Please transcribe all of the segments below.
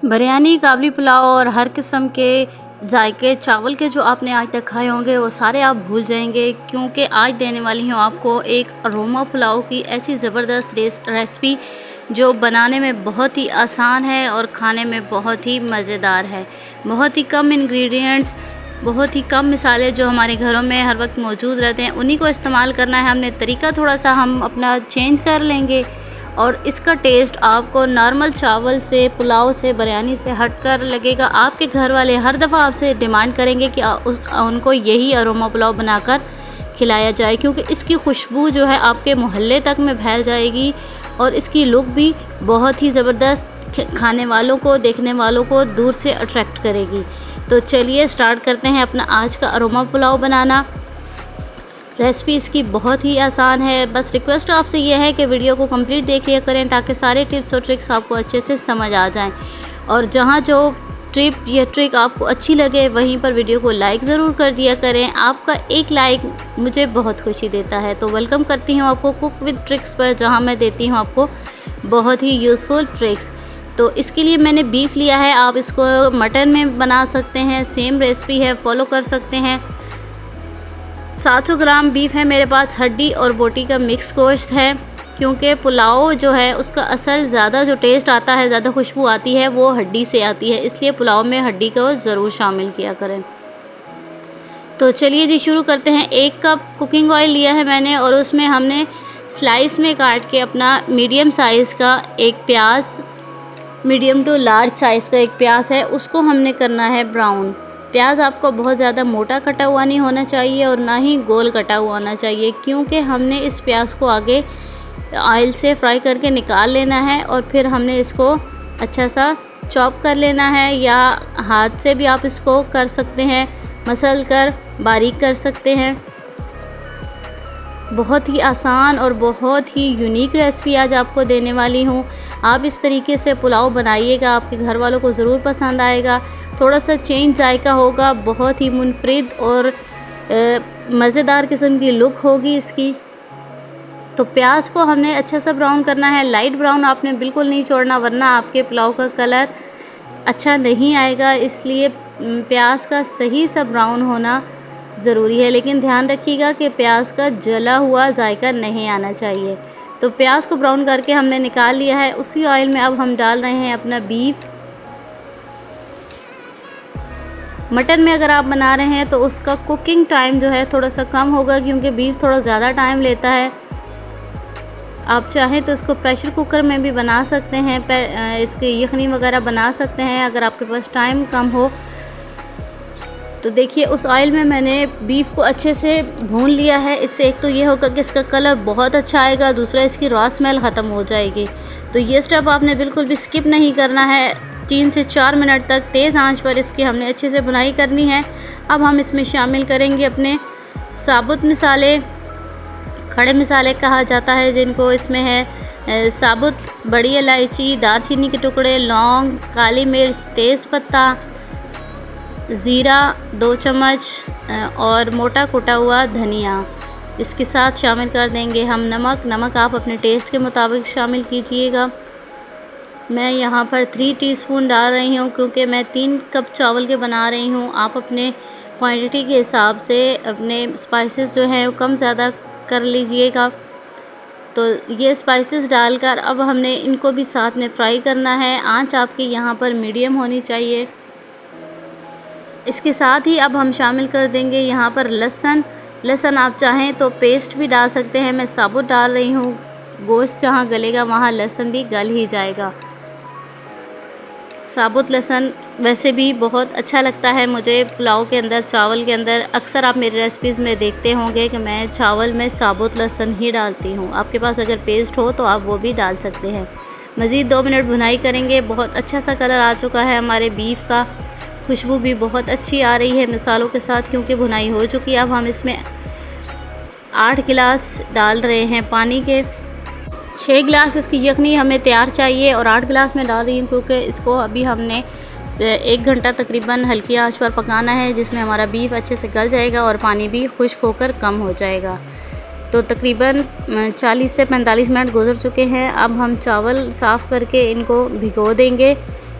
बिरयानी, काबली पुलाव और हर किस्म के जायके चावल के जो आपने आज तक खाए होंगे वो सारे आप भूल जाएंगे, क्योंकि आज देने वाली हूँ आपको एक अरोमा पुलाव की ऐसी ज़बरदस्त रेसिपी जो बनाने में बहुत ही आसान है और खाने में बहुत ही मज़ेदार है। बहुत ही कम इंग्रेडिएंट्स, बहुत ही कम मिसाले जो हमारे घरों में हर वक्त मौजूद रहते हैं, उन्हीं को इस्तेमाल करना है हमने। तरीका थोड़ा सा हम अपना चेंज कर लेंगे और इसका टेस्ट आपको नॉर्मल चावल से, पुलाव से, बिरयानी से हटकर लगेगा। आपके घर वाले हर दफ़ा आपसे डिमांड करेंगे कि उनको यही अरोमा पुलाव बनाकर खिलाया जाए, क्योंकि इसकी खुशबू जो है आपके मोहल्ले तक में फैल जाएगी और इसकी लुक भी बहुत ही ज़बरदस्त खाने वालों को, देखने वालों को दूर से अट्रैक्ट करेगी। तो चलिए स्टार्ट करते हैं अपना आज का अरोमा पुलाव बनाना। रेसिपी इसकी बहुत ही आसान है। बस रिक्वेस्ट आपसे यह है कि वीडियो को कंप्लीट देख लिया करें ताकि सारे टिप्स और ट्रिक्स आपको अच्छे से समझ आ जाएं। और जहां जो टिप या ट्रिक आपको अच्छी लगे वहीं पर वीडियो को लाइक ज़रूर कर दिया करें। आपका एक लाइक मुझे बहुत खुशी देता है। तो वेलकम करती हूँ आपको कुक विद ट्रिक्स पर, जहाँ मैं देती हूँ आपको बहुत ही यूज़फुल ट्रिक्स। तो इसके लिए मैंने बीफ लिया है, आप इसको मटन में बना सकते हैं, सेम रेसिपी है, फॉलो कर सकते हैं। 700 ग्राम बीफ है मेरे पास। हड्डी और बोटी का मिक्स गोश्त है, क्योंकि पुलाव जो है उसका असल ज़्यादा जो टेस्ट आता है, ज़्यादा खुशबू आती है वो हड्डी से आती है, इसलिए पुलाव में हड्डी को ज़रूर शामिल किया करें। तो चलिए जी शुरू करते हैं। 1 कप कुकिंग ऑयल लिया है मैंने और उसमें हमने स्लाइस में काट के अपना मीडियम साइज़ का एक प्याज, मीडियम टू लार्ज साइज़ का एक प्याज है, उसको हमने करना है ब्राउन। प्याज आपको बहुत ज़्यादा मोटा कटा हुआ नहीं होना चाहिए और ना ही गोल कटा हुआ होना चाहिए, क्योंकि हमने इस प्याज को आगे ऑयल से फ्राई करके निकाल लेना है और फिर हमने इसको अच्छा सा चॉप कर लेना है, या हाथ से भी आप इसको कर सकते हैं, मसल कर बारीक कर सकते हैं। बहुत ही आसान और बहुत ही यूनिक रेसिपी आज आपको देने वाली हूँ। आप इस तरीके से पुलाव बनाइएगा, आपके घर वालों को ज़रूर पसंद आएगा। थोड़ा सा चेंज जायका होगा, बहुत ही मुनफरिद और मज़ेदार किस्म की लुक होगी इसकी। तो प्याज को हमने अच्छा सा ब्राउन करना है, लाइट ब्राउन आपने बिल्कुल नहीं छोड़ना, वरना आपके पुलाव का कलर अच्छा नहीं आएगा। इसलिए प्याज का सही सा ब्राउन होना ज़रूरी है, लेकिन ध्यान रखिएगा कि प्याज का जला हुआ जायका नहीं आना चाहिए। तो प्याज को ब्राउन करके हमने निकाल लिया है। उसी ऑयल में अब हम डाल रहे हैं अपना बीफ। मटन में अगर आप बना रहे हैं तो उसका कुकिंग टाइम जो है थोड़ा सा कम होगा, क्योंकि बीफ थोड़ा ज़्यादा टाइम लेता है। आप चाहें तो इसको प्रेशर कुकर में भी बना सकते हैं, इसकी यखनी वगैरह बना सकते हैं अगर आपके पास टाइम कम हो। तो देखिए उस ऑयल में मैंने बीफ को अच्छे से भून लिया है। इससे एक तो ये होगा कि इसका कलर बहुत अच्छा आएगा, दूसरा इसकी रॉ स्मेल ख़त्म हो जाएगी। तो ये स्टेप आपने बिल्कुल भी स्किप नहीं करना है। 3 से 4 मिनट तक तेज़ आंच पर इसकी हमने अच्छे से भुनाई करनी है। अब हम इसमें शामिल करेंगे अपने साबुत मसाले, खड़े मसाले कहा जाता है जिनको। इसमें है साबुत बड़ी इलायची, दालचीनी के टुकड़े, लौंग, काली मिर्च, तेज़पत्ता, ज़ीरा 2 चम्मच और मोटा कुटा हुआ धनिया। इसके साथ शामिल कर देंगे हम नमक आप अपने टेस्ट के मुताबिक शामिल कीजिएगा। मैं यहाँ पर 3 टीस्पून डाल रही हूँ, क्योंकि मैं 3 कप चावल के बना रही हूँ। आप अपने क्वांटिटी के हिसाब से अपने स्पाइसेस जो हैं वो कम ज़्यादा कर लीजिएगा। तो ये स्पाइसेस डालकर अब हमने इनको भी साथ में फ्राई करना है। आंच आपकी यहाँ पर मीडियम होनी चाहिए। इसके साथ ही अब हम शामिल कर देंगे यहाँ पर लहसुन आप चाहें तो पेस्ट भी डाल सकते हैं, मैं साबुत डाल रही हूँ। गोश्त जहाँ गलेगा वहाँ लहसुन भी गल ही जाएगा। साबुत लहसुन वैसे भी बहुत अच्छा लगता है मुझे पुलाव के अंदर, चावल के अंदर। अक्सर आप मेरी रेसिपीज़ में देखते होंगे कि मैं चावल में साबुत लहसुन ही डालती हूँ। आपके पास अगर पेस्ट हो तो आप वो भी डाल सकते हैं। मज़ीद 2 मिनट भुनाई करेंगे। बहुत अच्छा सा कलर आ चुका है हमारे बीफ का, खुशबू भी बहुत अच्छी आ रही है मसालों के साथ, क्योंकि भुनाई हो चुकी है। अब हम इसमें 8 गिलास डाल रहे हैं पानी के। 6 गिलास इसकी यखनी हमें तैयार चाहिए और 8 गिलास में डाल रही हूँ, क्योंकि इसको अभी हमने 1 घंटा तकरीबन हल्की आंच पर पकाना है, जिसमें हमारा बीफ अच्छे से गल जाएगा और पानी भी खुश्क होकर कम हो जाएगा। तो तकरीबन 40 से 45 मिनट गुजर चुके हैं। अब हम चावल साफ़ करके इनको भिगो देंगे।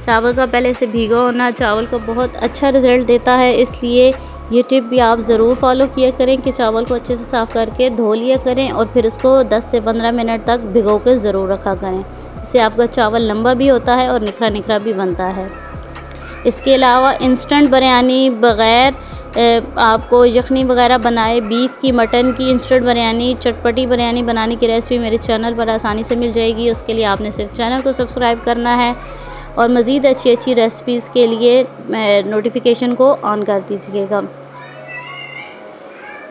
चावल का पहले से भीगा होना चावल को बहुत अच्छा रिज़ल्ट देता है, इसलिए ये टिप भी आप ज़रूर फॉलो किया करें कि चावल को अच्छे से साफ़ करके धो लिया करें और फिर उसको 10 से 15 मिनट तक भिगो के ज़रूर रखा करें। इससे आपका चावल लंबा भी होता है और निखरा निखरा भी बनता है। इसके अलावा इंस्टेंट बिरयानी बग़ैर आपको यखनी वगैरह बनाए बीफ की, मटन की इंस्टेंट बिरयानी, चटपटी बिरयानी बनाने की रेसिपी मेरे चैनल पर आसानी से मिल जाएगी। उसके लिए आपने सिर्फ चैनल को सब्सक्राइब करना है और मज़ीद अच्छी अच्छी रेसिपीज़ के लिए नोटिफिकेशन को ऑन कर दीजिएगा।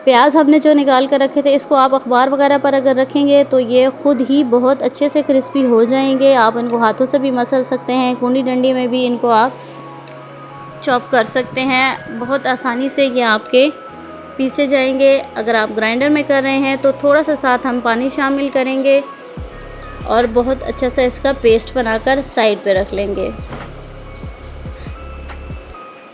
प्याज हमने जो निकाल कर रखे थे, इसको आप अखबार वगैरह पर अगर रखेंगे तो ये ख़ुद ही बहुत अच्छे से क्रिस्पी हो जाएंगे। आप इनको हाथों से भी मसल सकते हैं, कूंडी डंडी में भी इनको आप चॉप कर सकते हैं। बहुत आसानी से ये आपके पीसे जाएंगे। अगर आप ग्राइंडर में कर रहे हैं तो थोड़ा सा साथ हम पानी शामिल करेंगे और बहुत अच्छा सा इसका पेस्ट बनाकर साइड पे रख लेंगे।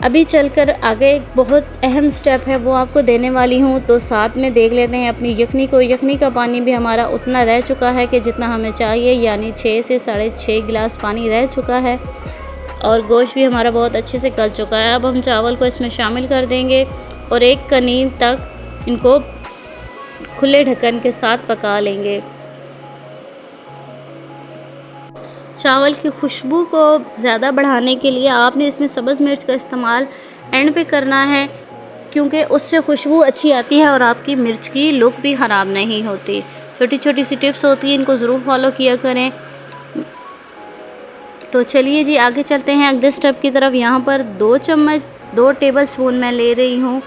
अभी चलकर आगे एक बहुत अहम स्टेप है, वो आपको देने वाली हूँ। तो साथ में देख लेते हैं अपनी यखनी को। यखनी का पानी भी हमारा उतना रह चुका है कि जितना हमें चाहिए, यानी 6 से 6.5 गिलास पानी रह चुका है और गोश्त भी हमारा बहुत अच्छे से गल चुका है। अब हम चावल को इसमें शामिल कर देंगे और एक कनीर तक इनको खुले ढक्कन के साथ पका लेंगे। चावल की खुशबू को ज़्यादा बढ़ाने के लिए आपने इसमें सब्ज़ मिर्च का इस्तेमाल एंड पे करना है, क्योंकि उससे खुशबू अच्छी आती है और आपकी मिर्च की लुक भी ख़राब नहीं होती। छोटी छोटी सी टिप्स होती हैं, इनको ज़रूर फॉलो किया करें। तो चलिए जी आगे चलते हैं अगले स्टेप की तरफ। यहाँ पर 2 टेबल स्पून मैं ले रही हूँ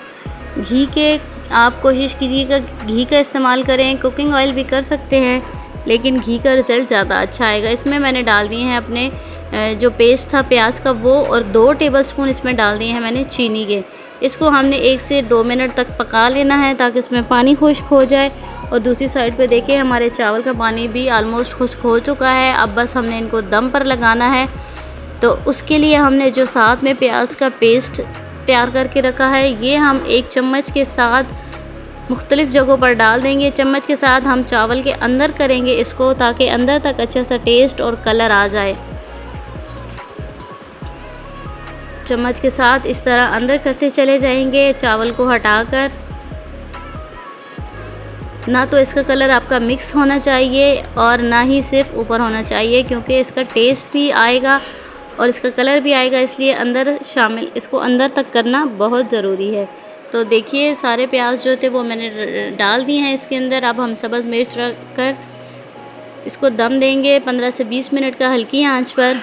घी के। आप कोशिश कीजिएगा घी का इस्तेमाल करें, कुकिंग ऑयल भी कर सकते हैं, लेकिन घी का रिज़ल्ट ज़्यादा अच्छा आएगा। इसमें मैंने डाल दिए हैं अपने जो पेस्ट था प्याज का वो, और 2 टेबलस्पून इसमें डाल दिए हैं मैंने चीनी के। इसको हमने 1 से 2 मिनट तक पका लेना है ताकि इसमें पानी खुश्क हो जाए। और दूसरी साइड पे देखिए हमारे चावल का पानी भी आलमोस्ट खुश्क हो चुका है। अब बस हमने इनको दम पर लगाना है। तो उसके लिए हमने जो साथ में प्याज का पेस्ट तैयार करके रखा है, ये हम 1 चम्मच के साथ मुख्तलिफ़ जगहों पर डाल देंगे। चम्मच के साथ हम चावल के अंदर करेंगे इसको, ताकि अंदर तक अच्छा सा टेस्ट और कलर आ जाए। चम्मच के साथ इस तरह अंदर करते चले जाएंगे चावल को हटाकर। ना तो इसका कलर आपका मिक्स होना चाहिए और ना ही सिर्फ ऊपर होना चाहिए, क्योंकि इसका टेस्ट भी आएगा और इसका कलर भी आएगा, इसलिए अंदर शामिल इसको अंदर तक करना बहुत ज़रूरी है। तो देखिए सारे प्याज जो थे वो मैंने डाल दिए हैं इसके अंदर। अब हम सब्ज़ मिर्च रख कर इसको दम देंगे 15 से 20 मिनट का हल्की आंच पर।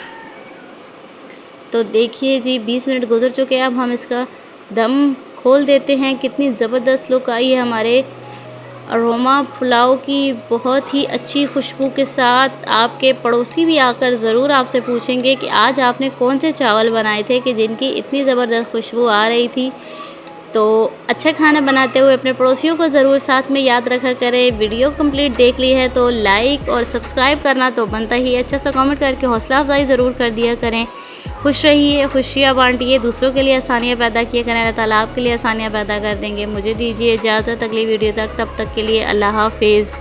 तो देखिए जी 20 मिनट गुजर चुके हैं। अब हम इसका दम खोल देते हैं। कितनी ज़बरदस्त लुक आई है हमारे अरोमा पुलाव की, बहुत ही अच्छी खुशबू के साथ। आपके पड़ोसी भी आकर ज़रूर आपसे पूछेंगे कि आज आपने कौन से चावल बनाए थे कि जिनकी इतनी ज़बरदस्त खुशबू आ रही थी। तो अच्छा खाना बनाते हुए अपने पड़ोसियों को ज़रूर साथ में याद रखा करें। वीडियो कंप्लीट देख ली है तो लाइक और सब्सक्राइब करना तो बनता ही, अच्छा सा कमेंट करके हौसला अफजाई ज़रूर कर दिया करें। खुश रहिए, खुशियाँ बांटिए, दूसरों के लिए आसानियाँ पैदा किए करें। अल्लाह ताला आपके लिए आसानियाँ पैदा कर देंगे। मुझे दीजिए इजाज़त अगली वीडियो तक, तब तक के लिए अल्लाह हाफिज़।